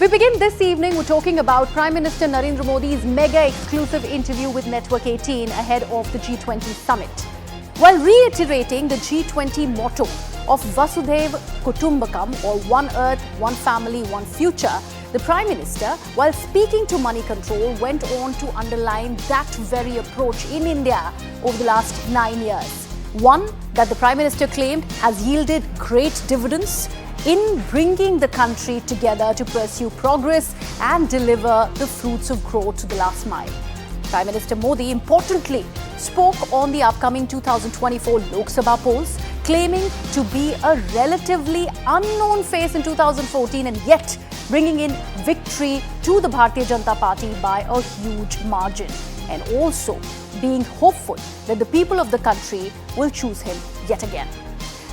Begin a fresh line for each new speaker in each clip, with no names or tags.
We begin this evening with talking about Prime Minister Narendra Modi's mega exclusive interview with Network 18 ahead of the G20 summit. While reiterating the G20 motto of Vasudhaiv Kutumbakam, or One Earth, One Family, One Future, the Prime Minister, while speaking to Money Control, went on to underline that very approach in India over the last 9 years. One that the Prime Minister claimed has yielded great dividends in bringing the country together to pursue progress and deliver the fruits of growth to the last mile. Prime Minister Modi importantly spoke on the upcoming 2024 Lok Sabha polls, claiming to be a relatively unknown face in 2014 and yet bringing in victory to the Bharatiya Janata Party by a huge margin, and also being hopeful that the people of the country will choose him yet again.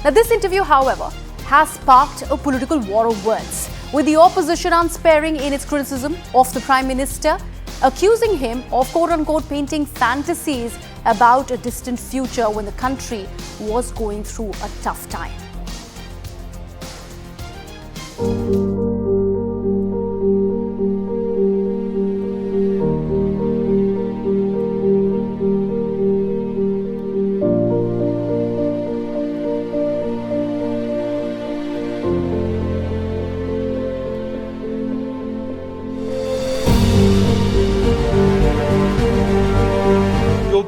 Now, this interview, however, has sparked a political war of words, with the opposition unsparing in its criticism of the Prime Minister, accusing him of quote-unquote painting fantasies about a distant future when the country was going through a tough time.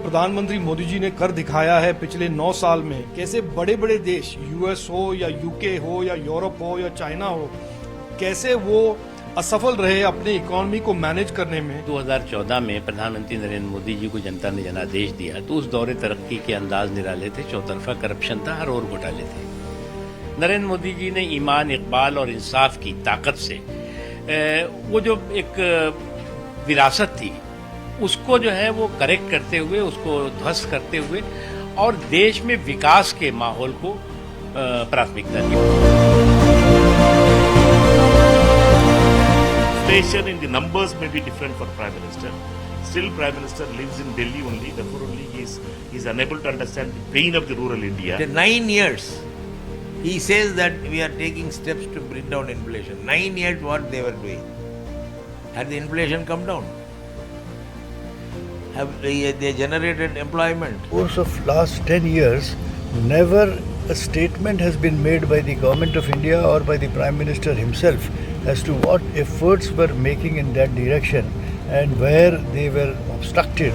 प्रधानमंत्री मोदी जी ने कर दिखाया है पिछले 9 साल में, कैसे बड़े बड़े देश यूएस हो या यूके हो या यूरोप हो या चाइना हो, कैसे वो असफल रहे अपने इकोनॉमी को मैनेज करने में।
2014 में प्रधानमंत्री नरेंद्र मोदी जी को जनता ने जनादेश दिया तो उस दौरे तरक्की के अंदाज निराले थे, चौतरफा करप्शन था, हर ओर घोटाले थे। नरेंद्र मोदी जी ने ईमान, इकबाल और इंसाफ की ताकत से वो जो एक विरासत थी उसको जो है वो करेक्ट करते हुए, उसको ध्वस्त करते हुए और देश में विकास के माहौल को प्राथमिकता दी।
Station in the numbers may be different for Prime Minister. Still, Prime Minister lives in Delhi only. Therefore, only he is unable to understand the pain of the rural India.
After 9 years, he says that we are taking steps to bring down inflation. 9 years, what they were doing? Had the inflation come down? Have they generated employment?
In the course of last 10 years, never a statement has been made by the Government of India or by the Prime Minister himself as to what efforts were making in that direction and where they were obstructed.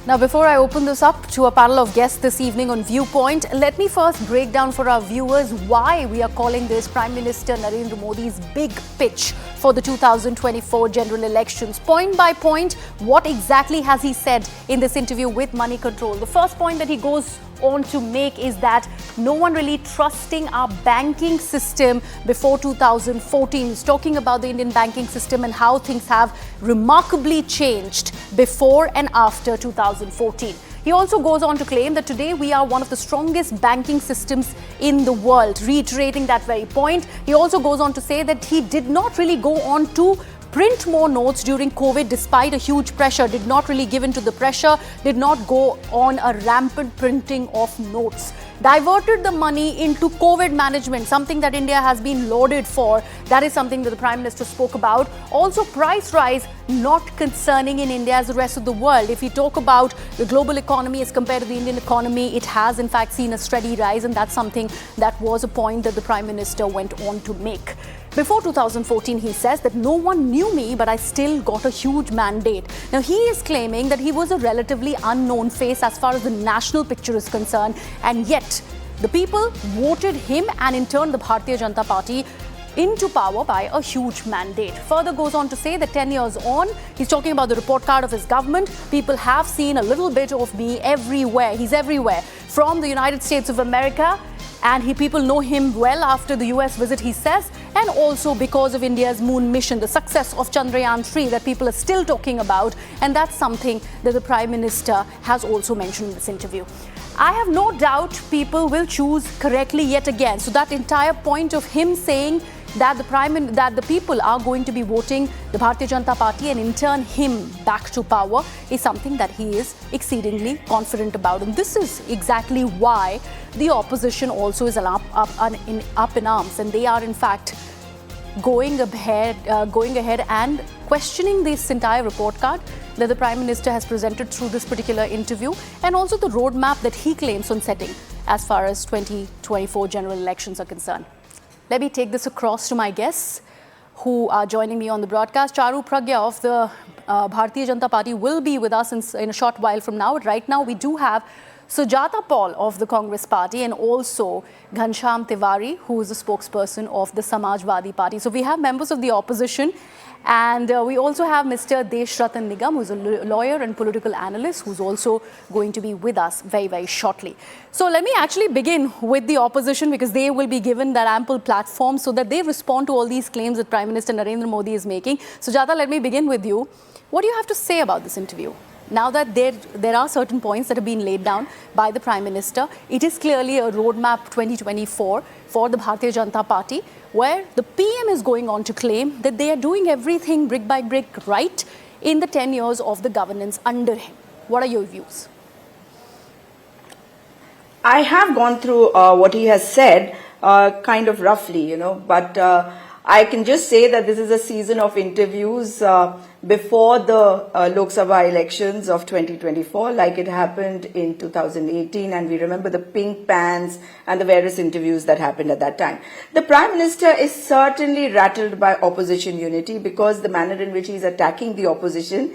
Now, before I open this up to a panel of guests this evening on Viewpoint, let me first break down for our viewers why we are calling this Prime Minister Narendra Modi's big pitch for the 2024 general elections. Point by point, what exactly has he said in this interview with Money Control? The first point that he goes on to make is that no one really trusting our banking system before 2014. He's talking about the Indian banking system and how things have remarkably changed before and after 2014. He also goes on to claim that today we are one of the strongest banking systems in the world, reiterating that very point. He also goes on to say that he did not really go on to print more notes during COVID despite a huge pressure, did not really give in to the pressure, did not go on a rampant printing of notes. Diverted the money into COVID management, something that India has been lauded for. That is something that the Prime Minister spoke about. Also, price rise not concerning in India as the rest of the world. If we talk about the global economy as compared to the Indian economy, it has in fact seen a steady rise, and that's something that was a point that the Prime Minister went on to make. Before 2014, he says that no one knew me, but I still got a huge mandate. Now, he is claiming that he was a relatively unknown face as far as the national picture is concerned, and yet the people voted him and in turn the Bharatiya Janata Party into power by a huge mandate. Further goes on to say that 10 years on, he's talking about the report card of his government. People have seen a little bit of me everywhere. He's everywhere. From the United States of America, and people know him well after the US visit, he says, and also because of India's moon mission, the success of Chandrayaan-3 that people are still talking about, and that's something that the Prime Minister has also mentioned in this interview. I have no doubt people will choose correctly yet again. So that entire point of him saying that the people are going to be voting the Bharatiya Janata Party and in turn him back to power is something that he is exceedingly confident about. And this is exactly why the opposition also is up in arms, and they are in fact going ahead and questioning this entire report card that the Prime Minister has presented through this particular interview, and also the roadmap that he claims on setting as far as 2024 general elections are concerned. Let me take this across to my guests who are joining me on the broadcast. Charu Pragya of the Bharatiya Janata Party will be with us in a short while from now. Right now, we do have Sujata Paul of the Congress Party and also Ghanshyam Tiwari, who is a spokesperson of the Samajwadi Party. So we have members of the opposition, and we also have Mr. Deshratan Nigam, who is a lawyer and political analyst, who's also going to be with us very, very shortly. So let me actually begin with the opposition, because they will be given that ample platform so that they respond to all these claims that Prime Minister Narendra Modi is making. Sujata, let me begin with you. What do you have to say about this interview? Now that there are certain points that have been laid down by the Prime Minister, it is clearly a roadmap 2024 for the Bharatiya Janata Party, where the PM is going on to claim that they are doing everything brick by brick right in the 10 years of the governance under him. What are your views?
I have gone through what he has said, kind of roughly, but I can just say that this is a season of interviews before the Lok Sabha elections of 2024, like it happened in 2018, and we remember the pink pants and the various interviews that happened at that time. The Prime Minister is certainly rattled by opposition unity, because the manner in which he is attacking the opposition,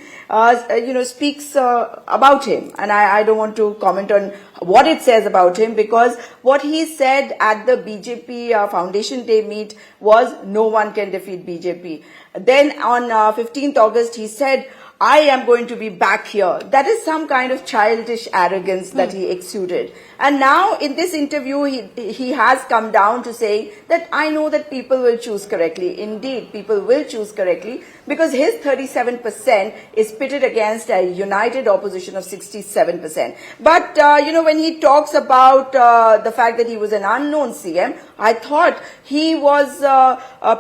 speaks about him. And I don't want to comment on what it says about him, because what he said at the BJP Foundation Day meet was no one can defeat BJP. Then on 15th August, he said, I am going to be back here. That is some kind of childish arrogance that he exuded. And now in this interview, he has come down to say that I know that people will choose correctly. Indeed, people will choose correctly, because his 37% is pitted against a united opposition of 67%. But, when he talks about the fact that he was an unknown CM, I thought he was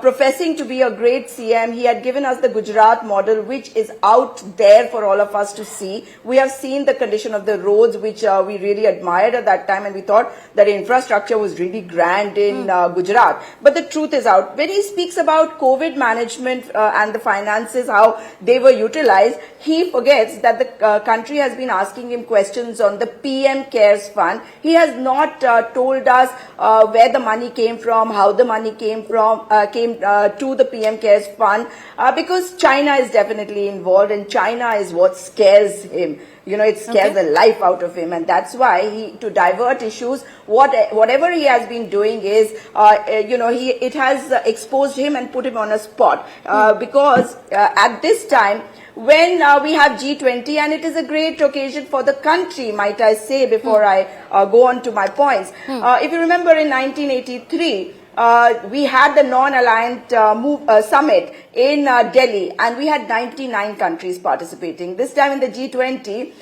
professing to be a great CM. He had given us the Gujarat model, which is out there for all of us to see. We have seen the condition of the roads, which we really admired at that time, and we thought that infrastructure was really grand in Gujarat. But the truth is out. When he speaks about COVID management and the finances, how they were utilized, he forgets that the country has been asking him questions on the PM Cares Fund. He has not told us where the money came from, how the money came to the PM Cares Fund, because China is definitely involved, and China is what scares him. It scares the life out of him, and that's why to divert issues, whatever he has been doing is, it has exposed him and put him on a spot, because at this time, when we have G20, and it is a great occasion for the country, might I say, before I go on to my points. If you remember in 1983, we had the non-aligned summit in Delhi, and we had 99 countries participating. This time in the G20,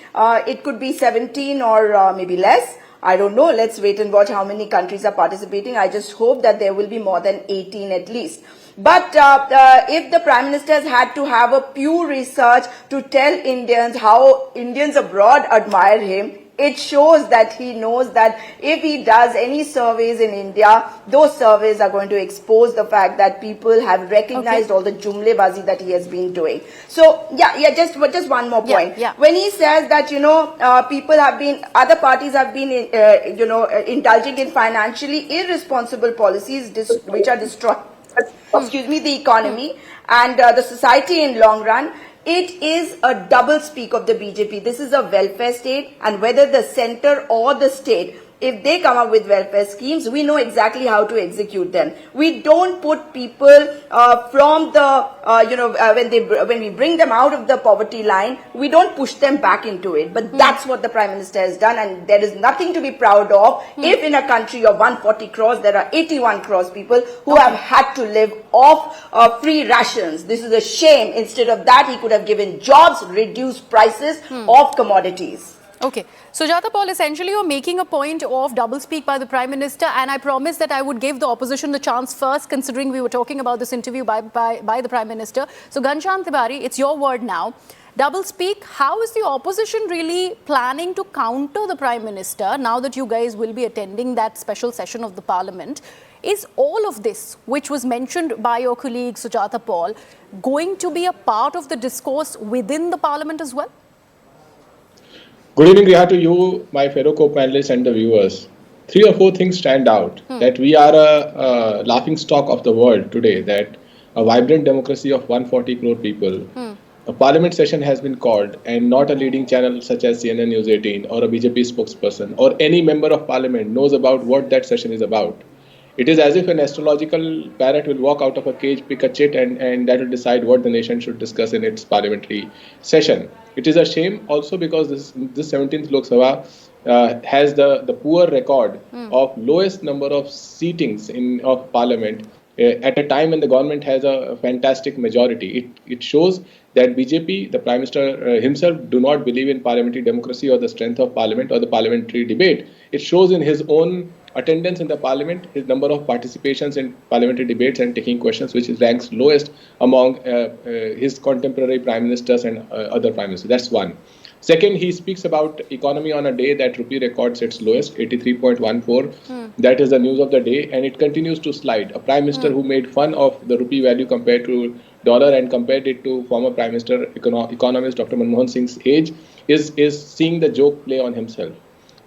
it could be 17 or maybe less. I don't know. Let's wait and watch how many countries are participating. I just hope that there will be more than 18 at least. But if the Prime Minister has had to have a Pew Research to tell Indians how Indians abroad admire him, it shows that he knows that if he does any surveys in India, those surveys are going to expose the fact that people have recognized all the jumlebazi that he has been doing. So, just one more point. When he says that, other parties have been, indulging in financially irresponsible policies which are destroying, the economy and the society in long run, it is a double speak of the BJP. This is a welfare state, and whether the center or the state, if they come up with welfare schemes, we know exactly how to execute them. We don't put people from the, when we bring them out of the poverty line, we don't push them back into it. But that's what the Prime Minister has done, and there is nothing to be proud of if in a country of 140 crores, there are 81 crores people who have had to live off free rations. This is a shame. Instead of that, he could have given jobs, reduced prices of commodities.
Okay. Sujata Paul, essentially you're making a point of doublespeak by the Prime Minister, and I promised that I would give the opposition the chance first, considering we were talking about this interview by the Prime Minister. So Ghanshyam Tiwari, it's your word now. Doublespeak, how is the opposition really planning to counter the Prime Minister now that you guys will be attending that special session of the Parliament? Is all of this, which was mentioned by your colleague Sujata Paul, going to be a part of the discourse within the Parliament as well?
Good evening, Riha, to you, my fellow co-panelists and the viewers. 3 or 4 things stand out. That we are a laughing stock of the world today, that a vibrant democracy of 140 crore people. A parliament session has been called, and not a leading channel such as CNN News18 or a BJP spokesperson or any member of parliament knows about what that session is about. It is as if an astrological parrot will walk out of a cage, pick a chit, and that will decide what the nation should discuss in its parliamentary session. It is a shame also because this 17th Lok Sabha has the poor record of lowest number of seatings of parliament at a time when the government has a fantastic majority. It shows that BJP, the Prime Minister himself, do not believe in parliamentary democracy or the strength of parliament or the parliamentary debate. It shows in his own attendance in the parliament, his number of participations in parliamentary debates and taking questions, which ranks lowest among his contemporary prime ministers and other prime ministers. That's one. Second, he speaks about economy on a day that rupee records its lowest, 83.14. That is the news of the day, and it continues to slide. A prime minister who made fun of the rupee value compared to dollar and compared it to former prime minister economist Dr. Manmohan Singh's age is seeing the joke play on himself.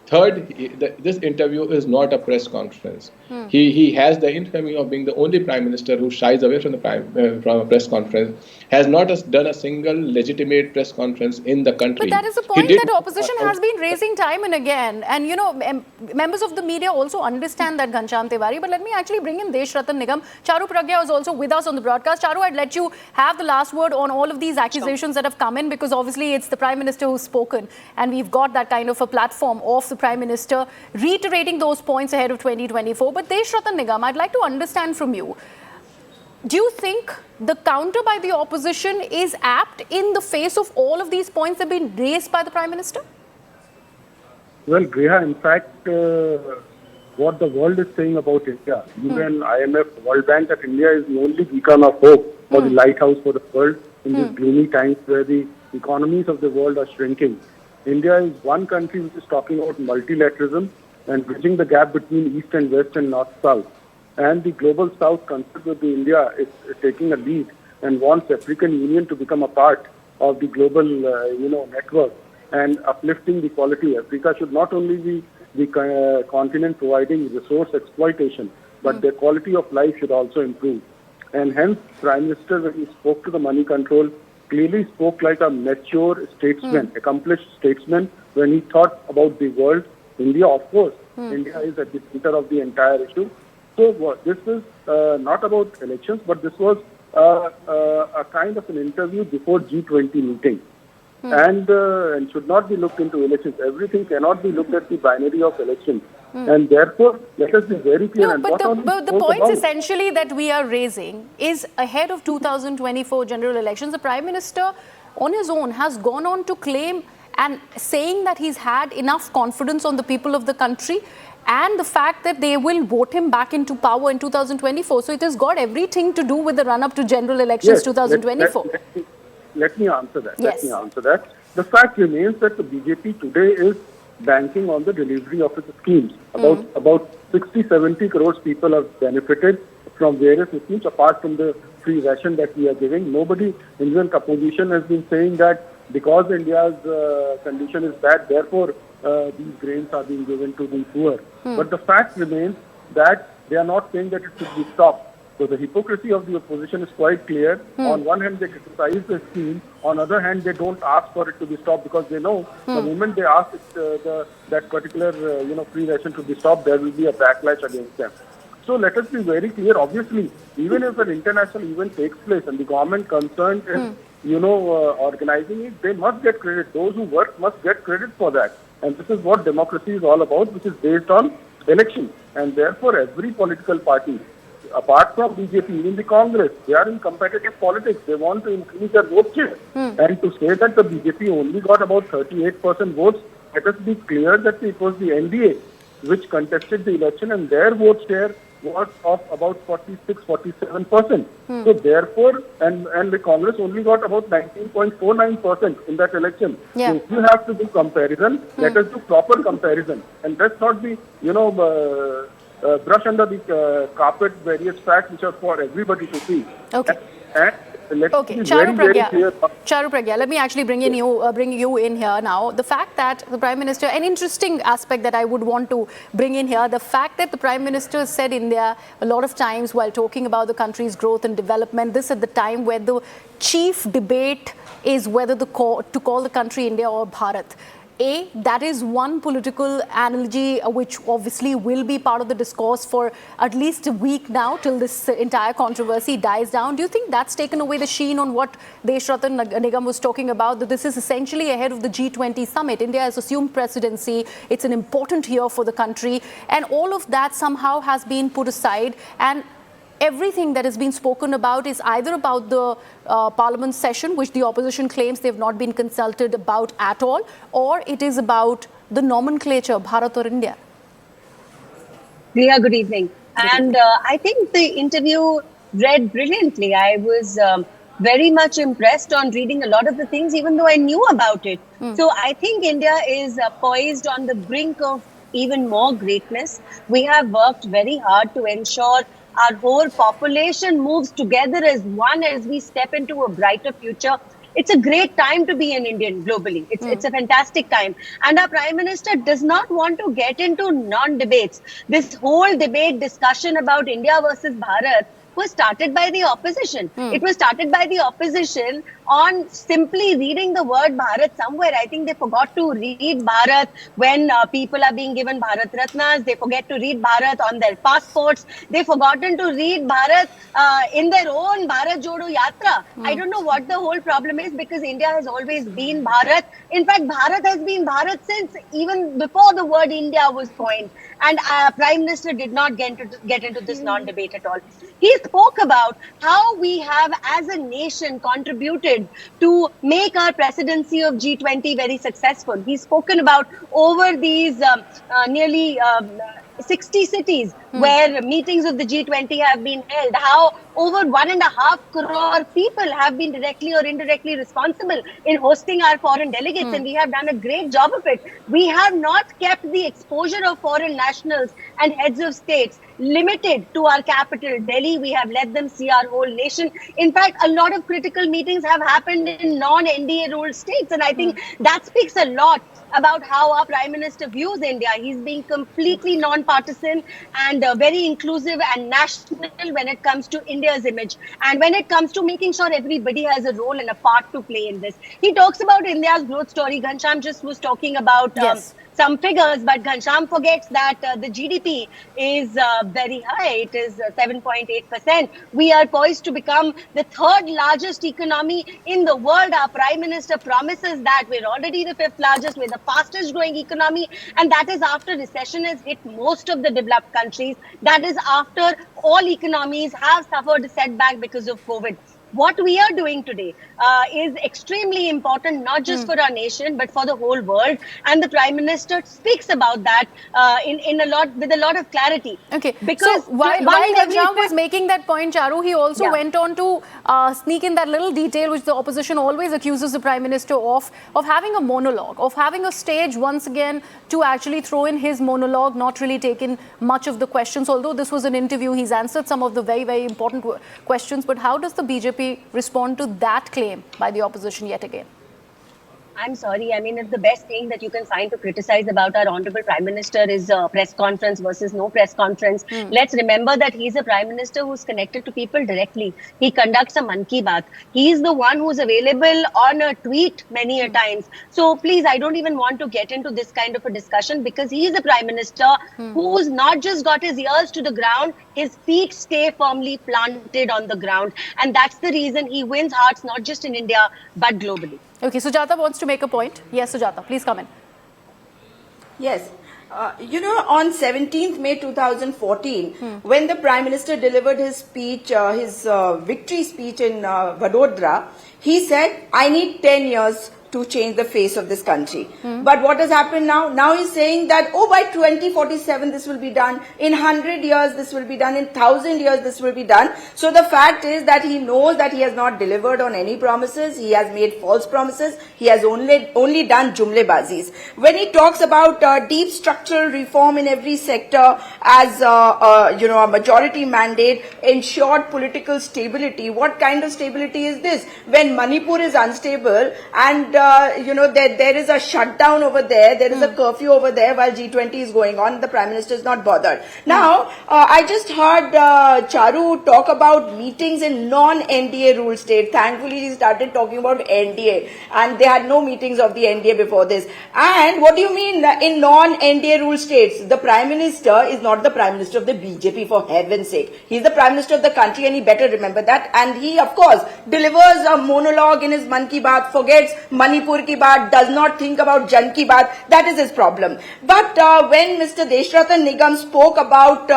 Third, this interview is not a press conference. He has the infamy of being the only prime minister who shies away from from a press conference, has not done a single legitimate press conference in the country.
But that is the point that opposition has been raising time and again. And, you know, members of the media also understand that, Ghanshyam Tiwari. But let me actually bring in Desh Ratan Nigam. Charu Pragya was also with us on the broadcast. Charu, I'd let you have the last word on all of these accusations that have come in, because obviously it's the Prime Minister who's spoken. And we've got that kind of a platform of the Prime Minister reiterating those points ahead of 2024. But Desh Ratan Nigam, I'd like to understand from you, do you think the counter by the opposition is apt in the face of all of these points that have been raised by the Prime Minister?
Well, Griha, in fact, what the world is saying about India, UN, IMF, World Bank, that India is the only beacon of hope or the lighthouse for the world in these gloomy times where the economies of the world are shrinking. India is one country which is talking about multilateralism and bridging the gap between East and West and North-South. And the global South, considered with India, is taking a lead and wants African Union to become a part of the global, network and uplifting the quality. Africa should not only be the continent providing resource exploitation, but their quality of life should also improve. And hence, Prime Minister, when he spoke to the money control, clearly spoke like a mature statesman, accomplished statesman, when he thought about the world. India, of course, India is at the center of the entire issue. So this is not about elections, but this was a kind of an interview before G20 meeting. And should not be looked into elections. Everything cannot be looked at the binary of elections. And therefore, let us be very clear.
No, but the points essentially that we are raising is ahead of 2024 general elections. The Prime Minister on his own has gone on to claim and saying that he's had enough confidence on the people of the country and the fact that they will vote him back into power in 2024. So it has got everything to do with the run-up to general elections 2024.
Let me answer that.
Yes.
Let me answer that. The fact remains that the BJP today is banking on the delivery of its schemes. About 60-70 crores people have benefited from various schemes apart from the free ration that we are giving. Nobody, Indian opposition has been saying that because India's condition is bad, therefore these grains are being given to the poor. But the fact remains that they are not saying that it should be stopped. So the hypocrisy of the opposition is quite clear. On one hand, they criticize the scheme. On the other hand, they don't ask for it to be stopped because they know the moment they ask that particular free ration to be stopped, there will be a backlash against them. So let us be very clear. Obviously, even if an international event takes place and the government concerned is organizing it, they must get credit. Those who work must get credit for that. And this is what democracy is all about, which is based on elections. And therefore, every political party, apart from BJP, even the Congress, they are in competitive politics. They want to increase their vote share. And to say that the BJP only got about 38% votes let us be clear that it was the NDA which contested the election, and their vote share was of about 46-47%. So therefore, and the Congress only got about 19.49% in that election.
Yeah.
So if you have to do comparison, let us do proper comparison, and let's not be, brush under the carpet various facts which are for everybody to see.
Okay.
And let's
Okay,
be very, very clear.
Charu Pragya, let me actually bring you in here now. The fact that the Prime Minister, an interesting aspect that I would want to bring in here, the fact that the Prime Minister said India a lot of times while talking about the country's growth and development, this at the time where the chief debate is whether to call the country India or Bharat. That is one political analogy which obviously will be part of the discourse for at least a week now till this entire controversy dies down. Do you think that's taken away the sheen on what Deshratan Nigam was talking about, that this is essentially ahead of the G20 summit? India has assumed presidency. It's an important year for the country. And all of that somehow has been put aside. And everything that has been spoken about is either about the parliament session, which the opposition claims they've not been consulted about at all, or it is about the nomenclature, Bharat or India.
Priya, good evening. And I think the interview read brilliantly. I was very much impressed on reading a lot of the things, even though I knew about it. So I think India is poised on the brink of even more greatness. We have worked very hard to ensure our whole population moves together as one as we step into a brighter future. It's a great time to be an Indian globally. It's a fantastic time. And our Prime Minister does not want to get into non-debates. This whole debate discussion about India versus Bharat was started by the opposition. It was started by the opposition on simply reading the word Bharat somewhere. I think they forgot to read Bharat when people are being given Bharat Ratnas. They forget to read Bharat on their passports. They've forgotten to read Bharat in their own Bharat Jodo Yatra. I don't know what the whole problem is, because India has always been Bharat. In fact, Bharat has been Bharat since even before the word India was coined. And Prime Minister did not get into this non-debate at all. He spoke about how we have as a nation contributed to make our presidency of G20 very successful. He's spoken about over these nearly 60 cities where meetings of the G20 have been held, how over 1.5 crore people have been directly or indirectly responsible in hosting our foreign delegates, and we have done a great job of it. We have not kept the exposure of foreign nationals and heads of states limited to our capital, Delhi. We have let them see our whole nation. In fact, a lot of critical meetings have happened in non-NDA ruled states, and I think that speaks a lot about how our Prime Minister views India. He's being completely non-partisan and very inclusive and national when it comes to India's image, and when it comes to making sure everybody has a role and a part to play in this. He talks about India's growth story. Ghanshyam just was talking about some figures, but Ghanshyam forgets that the GDP is very high. It is 7.8%. We are poised to become the third largest economy in the world. Our Prime Minister promises that. We're already the fifth largest. We're the fastest growing economy, and that is after recession has hit most of the developed countries. That is after all economies have suffered a setback because of COVID. What we are doing today is extremely important, not just for our nation, but for the whole world. And the Prime Minister speaks about that with a lot of clarity.
Okay.
Because
so while Ghanshyam was making that point, Charu, he also went on to sneak in that little detail which the opposition always accuses the Prime Minister of having a monologue, of having a stage once again to actually throw in his monologue, not really taken much of the questions. Although this was an interview, he's answered some of the very, very important questions. But how does the BJP respond to that claim by the opposition yet again?
I'm sorry. I mean, if the best thing that you can find to criticize about our Honorable Prime Minister is press conference versus no press conference, let's remember that he's a Prime Minister who's connected to people directly. He conducts a Mann Ki Baat. He's the one who's available on a tweet many a times. So please, I don't even want to get into this kind of a discussion, because he is a Prime Minister who's not just got his ears to the ground, his feet stay firmly planted on the ground. And that's the reason he wins hearts, not just in India, but globally.
Okay, Sujata wants to make a point. Yes, Sujata, please come in.
Yes. On 17th May 2014, when the Prime Minister delivered his speech, his victory speech in Vadodara, he said, I need 10 years to change the face of this country. But what has happened now? Now he's saying that, oh, by 2047 this will be done, in 100 years this will be done, in 1,000 years this will be done. So the fact is that he knows that he has not delivered on any promises, he has made false promises, he has only done jumlebazis. When he talks about deep structural reform in every sector as a majority mandate, ensured political stability, what kind of stability is this? When Manipur is unstable and there is a shutdown over there, there is a curfew over there while G20 is going on, the Prime Minister is not bothered. Now, I just heard Charu talk about meetings in non-NDA rule state. Thankfully, he started talking about NDA, and they had no meetings of the NDA before this. And what do you mean in non-NDA rule states? The Prime Minister is not the Prime Minister of the BJP, for heaven's sake. He's the Prime Minister of the country, and he better remember that. And he, of course, delivers a monologue in his Man Ki Baat, forgets Manipur Ki Baat, does not think about Jan Ki Baat. That is his problem. But when Mr. Deshratan Nigam spoke about,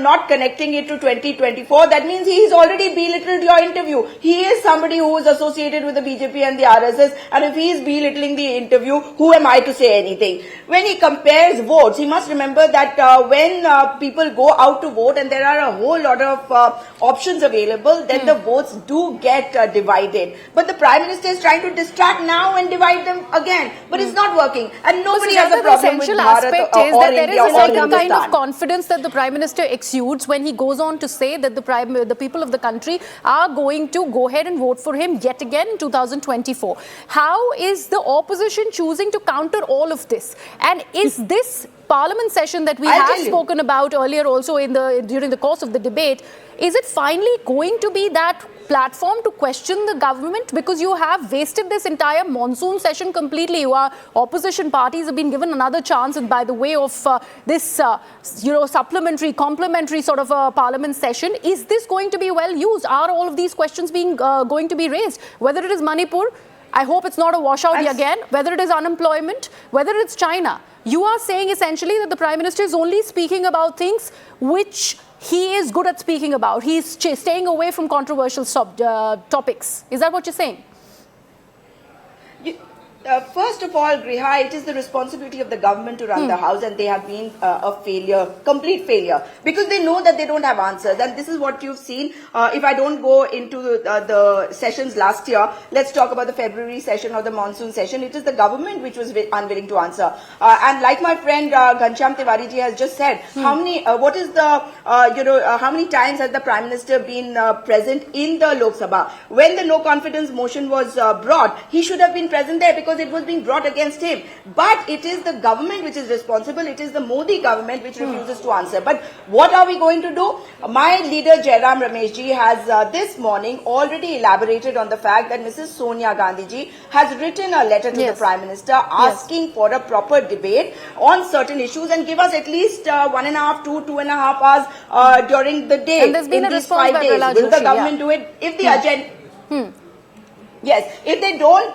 not connecting it to 2024, that means he has already belittled your interview. He is somebody who is associated with the BJP and the RSS, and if he is belittling the interview, who am I to say anything? When he compares votes, he must remember that when people go out to vote and there are a whole lot of options available, then the votes do get divided. But the Prime Minister is trying to distract now and divide them again. But it's not working. And nobody has a problem with Bharat or India or
there is a certain kind of
Hindustan.
confidence that the Prime Minister exudes when he goes on to say that the people of the country are going to go ahead and vote for him yet again in 2024. How is the opposition choosing to counter all of this? And is this Parliament session that we have spoken about earlier also during the course of the debate, is it finally going to be that platform to question the government? Because you have wasted this entire monsoon session completely. Opposition parties have been given another chance, and by the way of this complementary sort of a Parliament session, is this going to be well used? Are all of these questions going to be raised? Whether it is Manipur, I hope it's not a washout again, whether it is unemployment, whether it's China. You are saying essentially that the Prime Minister is only speaking about things which he is good at speaking about. He's staying away from controversial topics. Is that what you're saying?
First of all, Griha, it is the responsibility of the government to run the house, and they have been a failure, complete failure, because they know that they don't have answers. And this is what you've seen. If I don't go into the sessions last year, let's talk about the February session or the monsoon session. It is the government which was unwilling to answer. And like my friend Ghanshyam Tiwari ji has just said, how many times has the Prime Minister been present in the Lok Sabha? When the no confidence motion was brought, he should have been present there, because it was being brought against him. But it is the government which is responsible. It is the Modi government which refuses to answer. But what are we going to do? My leader Jairam Rameshji has this morning already elaborated on the fact that Mrs. Sonia Gandhi ji has written a letter to the Prime Minister asking for a proper debate on certain issues and give us at least 1.5 to 2.5 hours during the day.
And there's been
in
a
these
response
5 days.
by
Will the government do it? If the agenda... Yes, if they don't,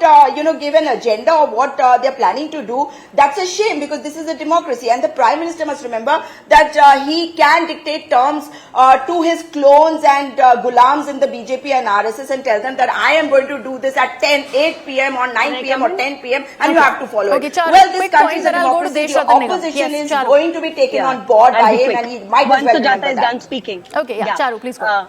give an agenda of what they're planning to do, that's a shame, because this is a democracy. And the Prime Minister must remember that he can dictate terms to his clones and gulams in the BJP and RSS and tell them that I am going to do this at 8 p.m. or 9 p.m. or 10 p.m. and you have to follow it.
Charu,
well, this country is a democracy. The opposition is going to be taken on board by him, and he might as well remember
Sujata is
that.
done speaking.
Okay, Charu, please go.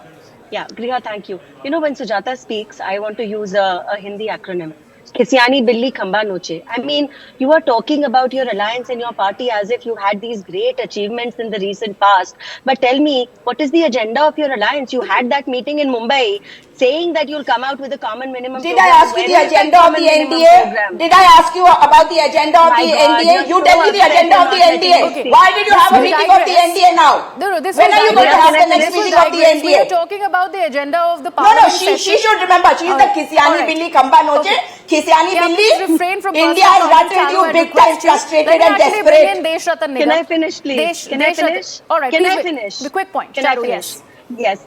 Griha, thank you. When Sujata speaks, I want to use a Hindi acronym. Kisyani Billi Khamba Noche. I mean, you are talking about your alliance and your party as if you had these great achievements in the recent past. But tell me, what is the agenda of your alliance? You had that meeting in Mumbai saying that you'll come out with a common minimum
Did
program.
I ask you the agenda of the NDA? Did I ask you about the agenda of the NDA? You tell me the agenda of the NDA. Why did you have a meeting of the NDA now? When are you going to have the next meeting of the NDA?
We are talking about the agenda of the Parliament session.
She should remember. She is the Kisyani Billi Khamba Noche. Kisyani Billi. India is running you big time, frustrated and desperate.
Can I finish, please? Can I finish?
All right.
Can I finish?
The quick point.
Can I finish? Yes.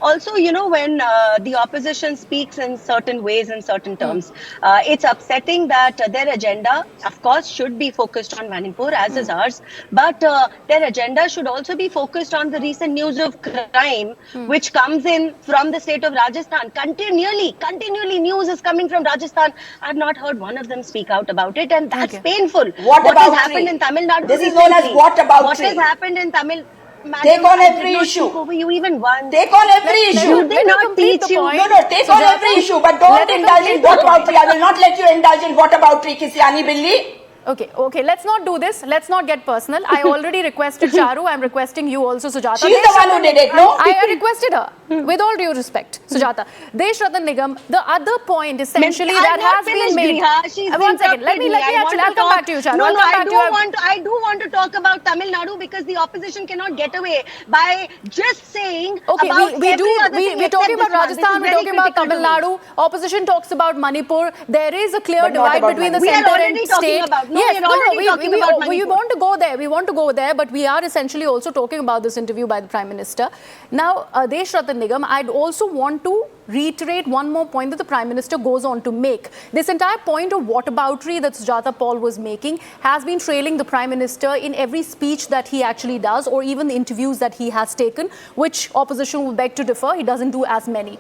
Also, when the opposition speaks in certain ways and certain terms, it's upsetting that their agenda, of course, should be focused on Manipur, as is ours, but their agenda should also be focused on the recent news of crime, which comes in from the state of Rajasthan. Continually news is coming from Rajasthan. I've not heard one of them speak out about it, and that's
Okay.
painful.
What
What has
about
happened
tree?
in Tamil Nadu
This is
recently?
known as what about
What has
tree?
happened in Tamil?
Take
Madam,
on
I did
every
not
issue.
speak over you even once.
Take on every
Let
issue.
her-
Do they
let her
not
complete
teach
the
you?
point.
No, no, take on
Sujata,
every issue, but
let
don't
her
indulge in
complete the
what about
point.
tree. I will not let you indulge in what about tree, Kisyani Billy.
Okay, let's not do this. Let's not get personal. I already requested Charu. I'm requesting you also, Sujata.
She's the one who did it, no?
I requested her, with all due respect, Sujata. Desh Ratan Nigam, the other point essentially
I've
that
not
has been
finished,
made.
Griha. She's
One second, let me actually, I'll come back to you, Charu.
No,
I'll
no,
come back to you.
I do want to talk about Tamil Nadu because the opposition cannot get away by just saying
Okay,
about
we're
except
talking about
this one. This
Rajasthan,
is
we're
very
talking about
critical
Tamil
to me.
Nadu, opposition talks about Manipur. There is a clear
But not
divide
about
between the
We are
center and
already talking
state.
about- no,
yes,
we are already talking about
we
Manipur.
want to go there. We want to go there, but we are essentially also talking about this interview by the Prime Minister. Now, Desh Ratan Nigam, I'd also want to reiterate one more point that the Prime Minister goes on to make. This entire point of whataboutery that Sujata Paul was making has been trailing the Prime Minister in every speech that he actually does, or even the interviews that he has taken, which opposition will beg to differ. He doesn't do as many.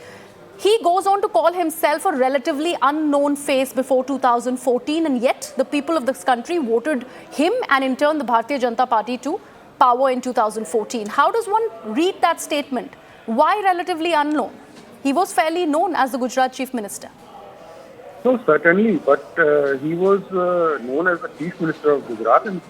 He goes on to call himself a relatively unknown face before 2014, and yet the people of this country voted him and in turn the Bharatiya Janata Party to power in 2014. How does one read that statement? Why relatively unknown? He was fairly known as the Gujarat Chief Minister.
No, certainly, but he was known as the Chief Minister of Gujarat, and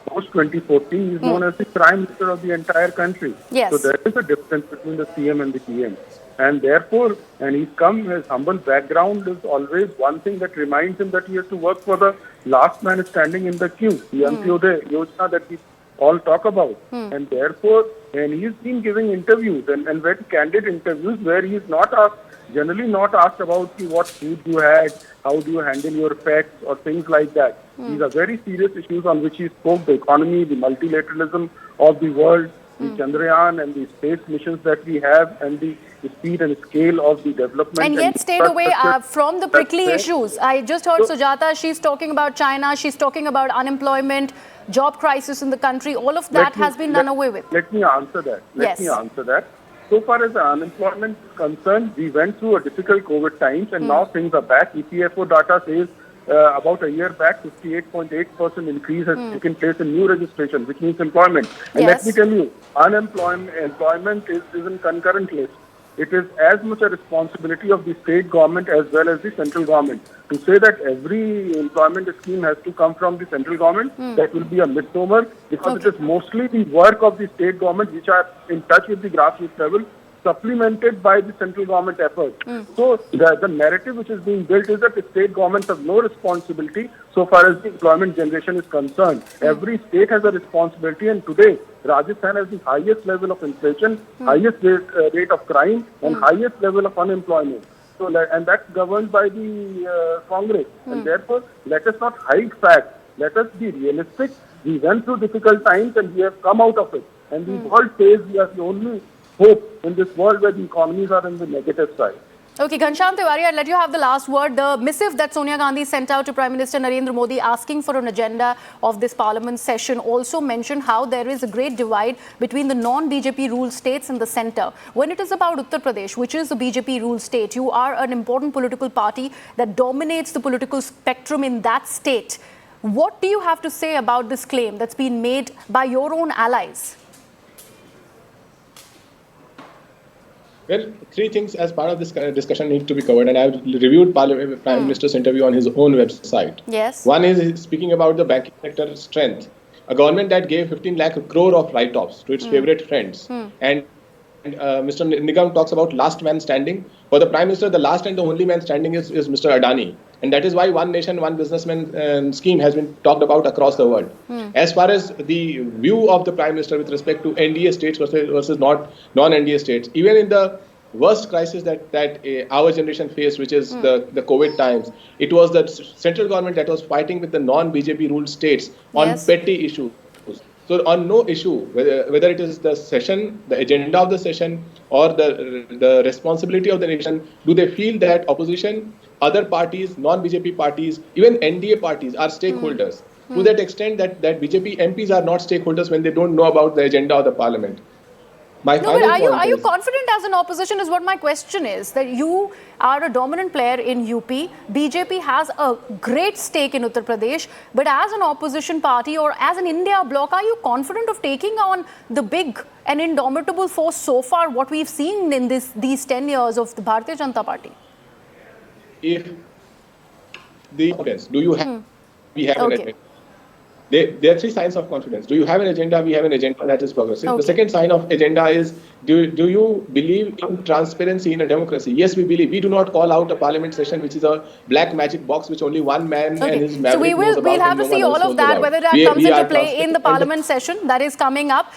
post 2014 he is known as the Prime Minister of the entire country.
Yes.
So there is a difference between the CM and the PM. And therefore, and he's come, his humble background is always one thing that reminds him that he has to work for the last man standing in the queue, the Antyodaya Yojana that we all talk about. And therefore, and he's been giving interviews and very candid interviews where he's not asked, generally not asked about what food you had, how do you handle your pets or things like that. These are very serious issues on which he spoke: the economy, the multilateralism of the world, the Chandrayaan and the space missions that we have, and the speed and scale of the development.
And yet stayed away from the prickly issues. I just heard Sujata, she's talking about China, she's talking about unemployment, job crisis in the country. All of that has been done away with.
Let me answer that. Let me answer that. So far as the unemployment is concerned, we went through a difficult COVID times and now things are back. EPFO data says about a year back, 58.8% increase has taken place in new registration, which means employment. And let me tell you, employment is in concurrent list. It is as much a responsibility of the state government as well as the central government. To say that every employment scheme has to come from the central government, that will be a misnomer, because it is mostly the work of the state government which are in touch with the grassroots level, supplemented by the central government effort. So the narrative which is being built is that the state governments have no responsibility so far as the employment generation is concerned. Every state has a responsibility, and today Rajasthan has the highest level of inflation, highest rate of crime, and highest level of unemployment. So, and that's governed by the Congress. And therefore, let us not hide facts. Let us be realistic. We went through difficult times and we have come out of it. And the world says we are the only hope in this world where the economies are on the negative side.
Okay, Ghanshyam Tiwari, I'll let you have the last word. The missive that Sonia Gandhi sent out to Prime Minister Narendra Modi asking for an agenda of this parliament session also mentioned how there is a great divide between the non-BJP ruled states and the centre. When it is about Uttar Pradesh, which is a BJP ruled state, you are an important political party that dominates the political spectrum in that state. What do you have to say about this claim that's been made by your own allies?
Well, three things as part of this discussion need to be covered, and I've reviewed Prime Minister's interview on his own website.
Yes.
One is speaking about the banking sector strength. A government that gave 15 lakh crore of write-offs to its favorite friends. And Mr. Nigam talks about last man standing. For the Prime Minister, the last and the only man standing is Mr. Adani. And that is why one nation, one businessman scheme has been talked about across the world. As far as the view of the Prime Minister with respect to NDA states versus non-NDA states, even in the worst crisis that our generation faced, which is the COVID times, it was the central government that was fighting with the non-BJP ruled states on petty issues. So on no issue, whether it is the session, the agenda of the session, or the responsibility of the nation, do they feel that opposition, other parties, non-BJP parties, even NDA parties are stakeholders? To that extent that BJP MPs are not stakeholders when they don't know about the agenda of the parliament. My
No, but are you confident as an opposition is what my question is, that you are a dominant player in UP, BJP has a great stake in Uttar Pradesh, but as an opposition party or as an India bloc, are you confident of taking on the big and indomitable force so far, what we've seen in these 10 years of the Bharatiya Janata Party?
If the confidence, do you have, we have an
Okay.
agenda. There are three signs of confidence. Do you have an agenda? We have an agenda that is progressive.
Okay.
The second sign of agenda is, do you believe in transparency in a democracy? Yes, we believe. We do not call out a parliament session which is a black magic box which only one man and his
So
maverick knows about.
we'll have to see all of that, whether that comes into play in the parliament session that is coming up.